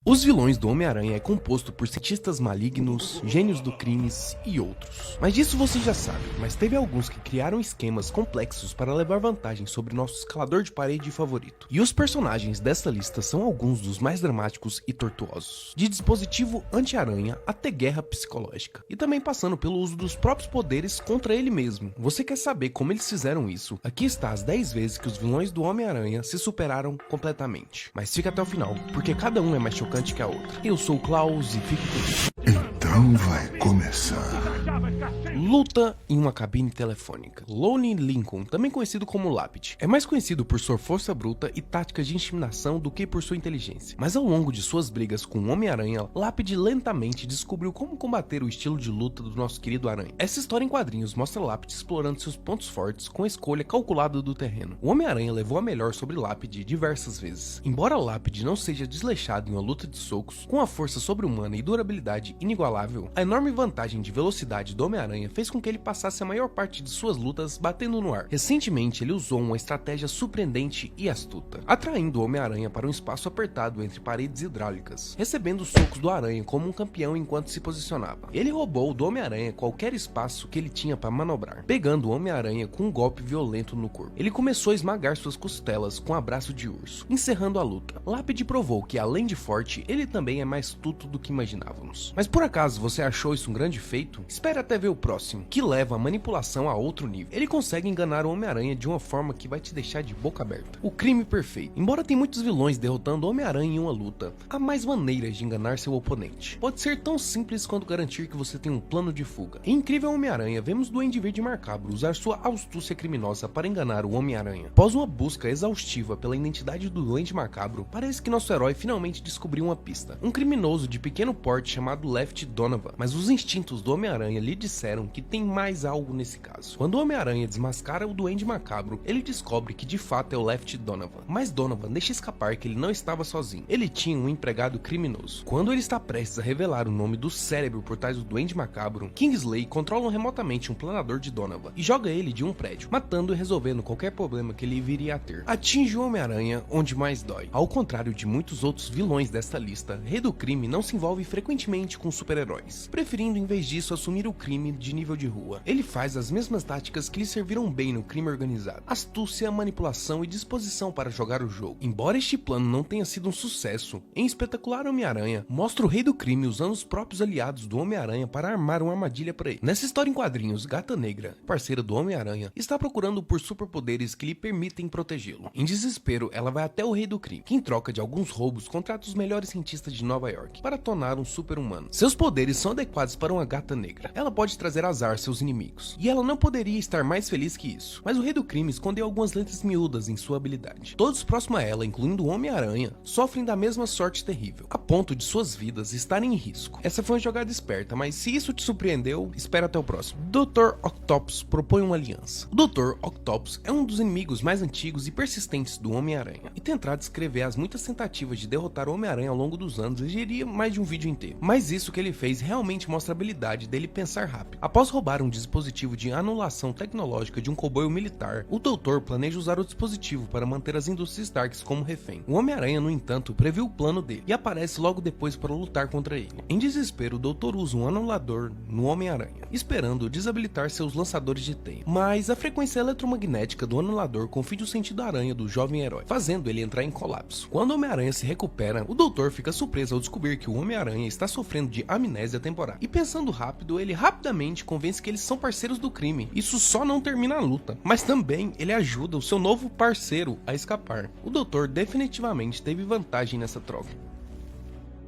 Os vilões do Homem-Aranha é composto por cientistas malignos, gênios do crimes e outros. Mas disso você já sabe, mas teve alguns que criaram esquemas complexos para levar vantagem sobre nosso escalador de parede favorito. E os personagens desta lista são alguns dos mais dramáticos e tortuosos. De dispositivo anti-aranha até guerra psicológica. E também passando pelo uso dos próprios poderes contra ele mesmo. Você quer saber como eles fizeram isso? Aqui está as 10 vezes que os vilões do Homem-Aranha se superaram completamente. Mas fica até o final, porque cada um é mais chocante que a outra. Eu sou o Klaus e fico comigo. Então vai começar. Luta em uma cabine telefônica. Lone Lincoln, também conhecido como Lápide, é mais conhecido por sua força bruta e táticas de intimidação do que por sua inteligência. Mas ao longo de suas brigas com o Homem-Aranha, Lápide lentamente descobriu como combater o estilo de luta do nosso querido Aranha. Essa história em quadrinhos mostra Lápide explorando seus pontos fortes com a escolha calculada do terreno. O Homem-Aranha levou a melhor sobre Lápide diversas vezes. Embora Lápide não seja desleixado em uma luta de socos, com a força sobre-humana e durabilidade inigualável, a enorme vantagem de velocidade do Homem-Aranha fez com que ele passasse a maior parte de suas lutas batendo no ar. Recentemente, ele usou uma estratégia surpreendente e astuta, atraindo o Homem-Aranha para um espaço apertado entre paredes hidráulicas, recebendo os socos do Aranha como um campeão enquanto se posicionava. Ele roubou do Homem-Aranha qualquer espaço que ele tinha para manobrar, pegando o Homem-Aranha com um golpe violento no corpo. Ele começou a esmagar suas costelas com um abraço de urso, encerrando a luta. Lápide provou que, além de forte, ele também é mais astuto do que imaginávamos. Mas por acaso você achou isso um grande feito? Espere até ver o próximo, que leva a manipulação a outro nível. Ele consegue enganar o Homem-Aranha de uma forma que vai te deixar de boca aberta. O crime perfeito. Embora tenha muitos vilões derrotando o Homem-Aranha em uma luta, há mais maneiras de enganar seu oponente. Pode ser tão simples quanto garantir que você tem um plano de fuga. Em Incrível Homem-Aranha, vemos Duende Verde Macabro usar sua astúcia criminosa para enganar o Homem-Aranha. Após uma busca exaustiva pela identidade do Duende Macabro, parece que nosso herói finalmente descobriu uma pista. Um criminoso de pequeno porte chamado Left Donovan, mas os instintos do Homem-Aranha lhe disseram que tem mais algo nesse caso. Quando o Homem-Aranha desmascara o Duende Macabro, ele descobre que de fato é o Left Donovan. Mas Donovan deixa escapar que ele não estava sozinho. Ele tinha um empregado criminoso. Quando ele está prestes a revelar o nome do cérebro por trás do Duende Macabro, Kingsley controla remotamente um planador de Donovan e joga ele de um prédio, matando e resolvendo qualquer problema que ele viria a ter. Atinge o Homem-Aranha onde mais dói. Ao contrário de muitos outros vilões desta lista, Rei do Crime não se envolve frequentemente com super-heróis, preferindo em vez disso assumir o crime de nível de rua. Ele faz as mesmas táticas que lhe serviram bem no crime organizado: astúcia, manipulação e disposição para jogar o jogo. Embora este plano não tenha sido um sucesso, em Espetacular Homem-Aranha, mostra o Rei do Crime usando os próprios aliados do Homem-Aranha para armar uma armadilha para ele. Nessa história em quadrinhos, Gata Negra, parceira do Homem-Aranha, está procurando por superpoderes que lhe permitem protegê-lo. Em desespero, ela vai até o Rei do Crime, que em troca de alguns roubos contrata os melhores cientistas de Nova York para tornar um super-humano. Seus poderes são adequados para uma Gata Negra. Ela pode trazer azar aos seus inimigos, e ela não poderia estar mais feliz que isso. Mas o Rei do Crime escondeu algumas letras miúdas em sua habilidade. Todos próximos a ela, incluindo o Homem-Aranha, sofrem da mesma sorte terrível, a ponto de suas vidas estarem em risco. Essa foi uma jogada esperta, mas se isso te surpreendeu, espera até o próximo. Dr. Octopus propõe uma aliança. O Dr. Octopus é um dos inimigos mais antigos e persistentes do Homem-Aranha, e tentar descrever as muitas tentativas de derrotar o Homem-Aranha ao longo dos anos exigiria mais de um vídeo inteiro. Mas isso que ele fez realmente mostra a habilidade dele pensar rápido. Após roubar um dispositivo de anulação tecnológica de um comboio militar, o Doutor planeja usar o dispositivo para manter as indústrias Starks como refém. O Homem-Aranha, no entanto, previu o plano dele e aparece logo depois para lutar contra ele. Em desespero, o Doutor usa um anulador no Homem-Aranha, esperando desabilitar seus lançadores de teia. Mas a frequência eletromagnética do anulador confunde o sentido aranha do jovem herói, fazendo ele entrar em colapso. Quando o Homem-Aranha se recupera, o Doutor fica surpreso ao descobrir que o Homem-Aranha está sofrendo de amnésia temporária. E pensando rápido, ele rapidamente convence que eles são parceiros do crime. Isso só não termina a luta, mas também ele ajuda o seu novo parceiro a escapar. O Doutor definitivamente teve vantagem nessa troca.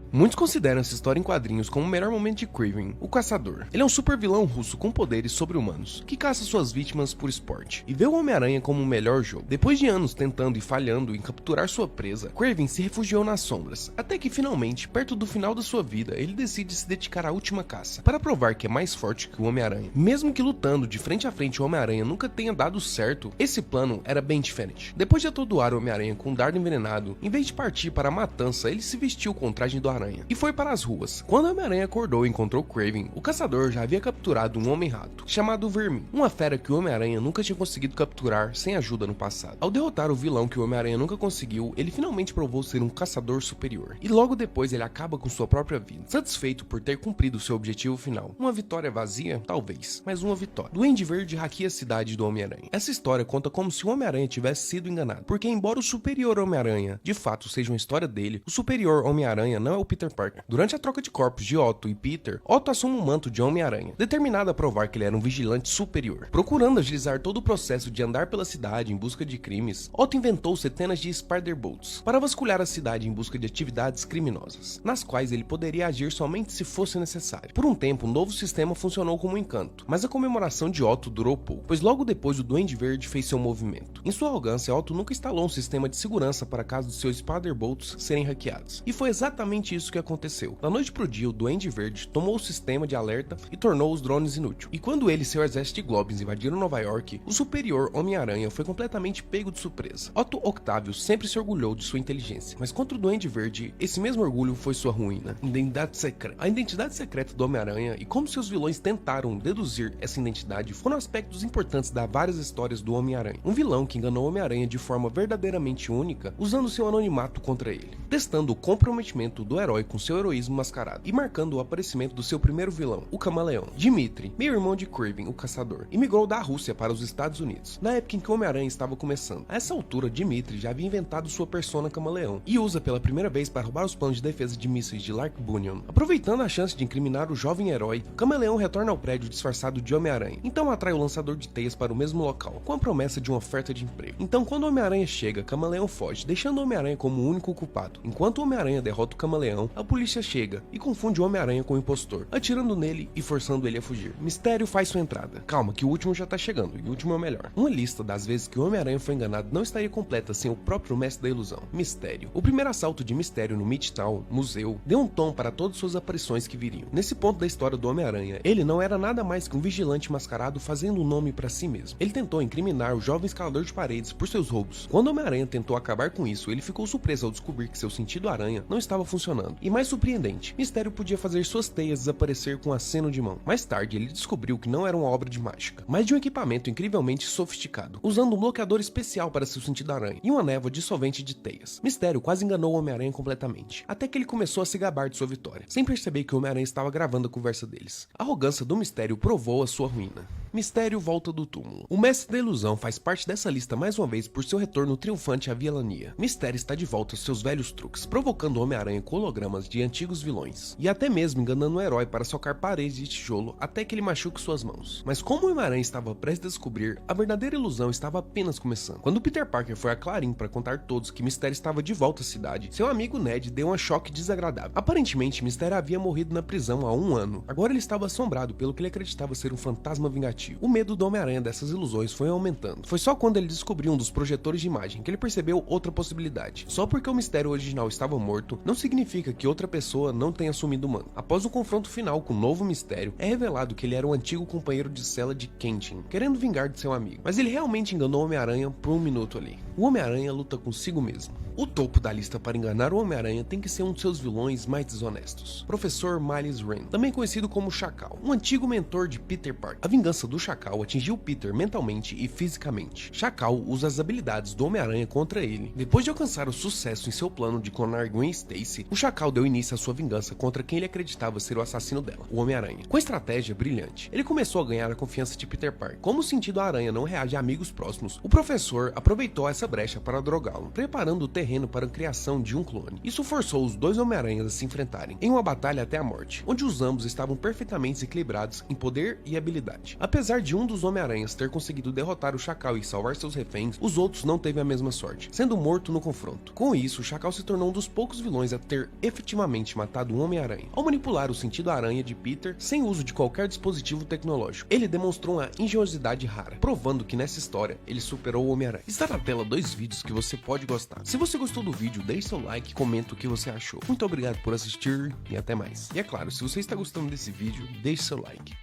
Muitos consideram essa história em quadrinhos como o melhor momento de Kraven, o Caçador. Ele é um super vilão russo com poderes sobre-humanos, que caça suas vítimas por esporte, e vê o Homem-Aranha como o melhor jogo. Depois de anos tentando e falhando em capturar sua presa, Kraven se refugiou nas sombras, até que finalmente, perto do final da sua vida, ele decide se dedicar à última caça, para provar que é mais forte que o Homem-Aranha. Mesmo que lutando de frente a frente o Homem-Aranha nunca tenha dado certo, esse plano era bem diferente. Depois de atordoar o Homem-Aranha com um dardo envenenado, em vez de partir para a matança, ele se vestiu com o traje do Aranha e foi para as ruas. Quando o Homem-Aranha acordou e encontrou Kraven, o caçador já havia capturado um Homem-Rato, chamado Vermin, uma fera que o Homem-Aranha nunca tinha conseguido capturar sem ajuda no passado. Ao derrotar o vilão que o Homem-Aranha nunca conseguiu, ele finalmente provou ser um caçador superior, e logo depois ele acaba com sua própria vida, satisfeito por ter cumprido seu objetivo final. Uma vitória vazia? Talvez, mas uma vitória. Duende Verde hackeia a cidade do Homem-Aranha. Essa história conta como se o Homem-Aranha tivesse sido enganado, porque embora o Superior Homem-Aranha de fato seja uma história dele, o Superior Homem-Aranha não é o Peter Parker. Durante a troca de corpos de Otto e Peter, Otto assume o manto de Homem-Aranha, determinado a provar que ele era um vigilante superior. Procurando agilizar todo o processo de andar pela cidade em busca de crimes, Otto inventou centenas de Spider-Bolts para vasculhar a cidade em busca de atividades criminosas, nas quais ele poderia agir somente se fosse necessário. Por um tempo, o novo sistema funcionou como um encanto, mas a comemoração de Otto durou pouco, pois logo depois o Duende Verde fez seu movimento. Em sua arrogância, Otto nunca instalou um sistema de segurança para caso de seus Spider-Bolts serem hackeados. E foi exatamente isso que aconteceu. Da noite pro dia, o Duende Verde tomou o sistema de alerta e tornou os drones inúteis. E quando ele e seu exército de Globins invadiram Nova York, o Superior Homem-Aranha foi completamente pego de surpresa. Otto Octavio sempre se orgulhou de sua inteligência, mas contra o Duende Verde, esse mesmo orgulho foi sua ruína. Identidade secreta. A identidade secreta do Homem-Aranha e como seus vilões tentaram deduzir essa identidade foram aspectos importantes das várias histórias do Homem-Aranha. Um vilão que enganou o Homem-Aranha de forma verdadeiramente única, usando seu anonimato contra ele, testando o comprometimento do herói com seu heroísmo mascarado e marcando o aparecimento do seu primeiro vilão, o Camaleão. Dmitri, meio-irmão de Kraven, o caçador, imigrou da Rússia para os Estados Unidos, na época em que o Homem-Aranha estava começando. A essa altura, Dmitri já havia inventado sua persona Camaleão e usa pela primeira vez para roubar os planos de defesa de mísseis de Lark Bunyan. Aproveitando a chance de incriminar o jovem herói, Camaleão retorna ao prédio disfarçado de Homem-Aranha, então atrai o lançador de teias para o mesmo local, com a promessa de uma oferta de emprego. Então, quando o Homem-Aranha chega, Camaleão foge, deixando o Homem-Aranha como o único culpado. Enquanto o Homem-Aranha derrota o Camaleão, a polícia chega e confunde o Homem-Aranha com o impostor, atirando nele e forçando ele a fugir. Mistério faz sua entrada. Calma, que o último já tá chegando, e o último é o melhor. Uma lista das vezes que o Homem-Aranha foi enganado não estaria completa sem o próprio mestre da ilusão, Mistério. O primeiro assalto de Mistério no Midtown, museu, deu um tom para todas suas aparições que viriam. Nesse ponto da história do Homem-Aranha, ele não era nada mais que um vigilante mascarado fazendo um nome para si mesmo. Ele tentou incriminar o jovem escalador de paredes por seus roubos. Quando o Homem-Aranha tentou acabar com isso, ele ficou surpreso ao descobrir que seu sentido aranha não estava funcionando. E mais surpreendente, Mistério podia fazer suas teias desaparecer com um aceno de mão. Mais tarde, ele descobriu que não era uma obra de mágica, mas de um equipamento incrivelmente sofisticado, usando um bloqueador especial para seu sentido aranha e uma névoa dissolvente de teias. Mistério quase enganou o Homem-Aranha completamente, até que ele começou a se gabar de sua vitória, sem perceber que o Homem-Aranha estava gravando a conversa deles. A arrogância do Mistério provou a sua ruína. Mistério volta do túmulo. O Mestre da Ilusão faz parte dessa lista mais uma vez por seu retorno triunfante à Vilania. Mistério está de volta aos seus velhos truques, provocando o Homem-Aranha com hologramas de antigos vilões, e até mesmo enganando o herói para socar paredes de tijolo até que ele machuque suas mãos. Mas como o Homem-Aranha estava prestes a descobrir, a verdadeira ilusão estava apenas começando. Quando Peter Parker foi a Clarim para contar a todos que Mistério estava de volta à cidade, seu amigo Ned deu um choque desagradável. Aparentemente, Mistério havia morrido na prisão há 1 ano. Agora ele estava assombrado pelo que ele acreditava ser um fantasma vingativo. O medo do Homem-Aranha dessas ilusões foi aumentando. Foi só quando ele descobriu um dos projetores de imagem que ele percebeu outra possibilidade. Só porque o Mistério original estava morto, não significa que outra pessoa não tenha assumido o manto. Após o confronto final com o novo Mistério, é revelado que ele era o antigo companheiro de cela de Quentin, querendo vingar de seu amigo. Mas ele realmente enganou o Homem-Aranha por 1 minuto ali. O Homem-Aranha luta consigo mesmo. O topo da lista para enganar o Homem-Aranha tem que ser um de seus vilões mais desonestos, Professor Miles Rand, também conhecido como Chacal, um antigo mentor de Peter Parker. A vingança do Chacal atingiu Peter mentalmente e fisicamente. Chacal usa as habilidades do Homem-Aranha contra ele. Depois de alcançar o sucesso em seu plano de clonar Gwen Stacy, o Chacal deu início à sua vingança contra quem ele acreditava ser o assassino dela, o Homem-Aranha. Com estratégia brilhante, ele começou a ganhar a confiança de Peter Parker. Como o sentido aranha não reage a amigos próximos, o professor aproveitou essa brecha para drogá-lo, preparando o terreno para a criação de um clone. Isso forçou os dois Homem-Aranhas a se enfrentarem em uma batalha até a morte, onde os ambos estavam perfeitamente equilibrados em poder e habilidade. Apesar de um dos Homem-Aranhas ter conseguido derrotar o Chacal e salvar seus reféns, os outros não teve a mesma sorte, sendo morto no confronto. Com isso, o Chacal se tornou um dos poucos vilões a ter efetivamente matado um Homem-Aranha, ao manipular o sentido aranha de Peter sem uso de qualquer dispositivo tecnológico. Ele demonstrou uma engenhosidade rara, provando que nessa história ele superou o Homem-Aranha. Está na tela 2 vídeos que você pode gostar. Se você gostou do vídeo, deixe seu like e comenta o que você achou. Muito obrigado por assistir e até mais. E é claro, se você está gostando desse vídeo, deixe seu like.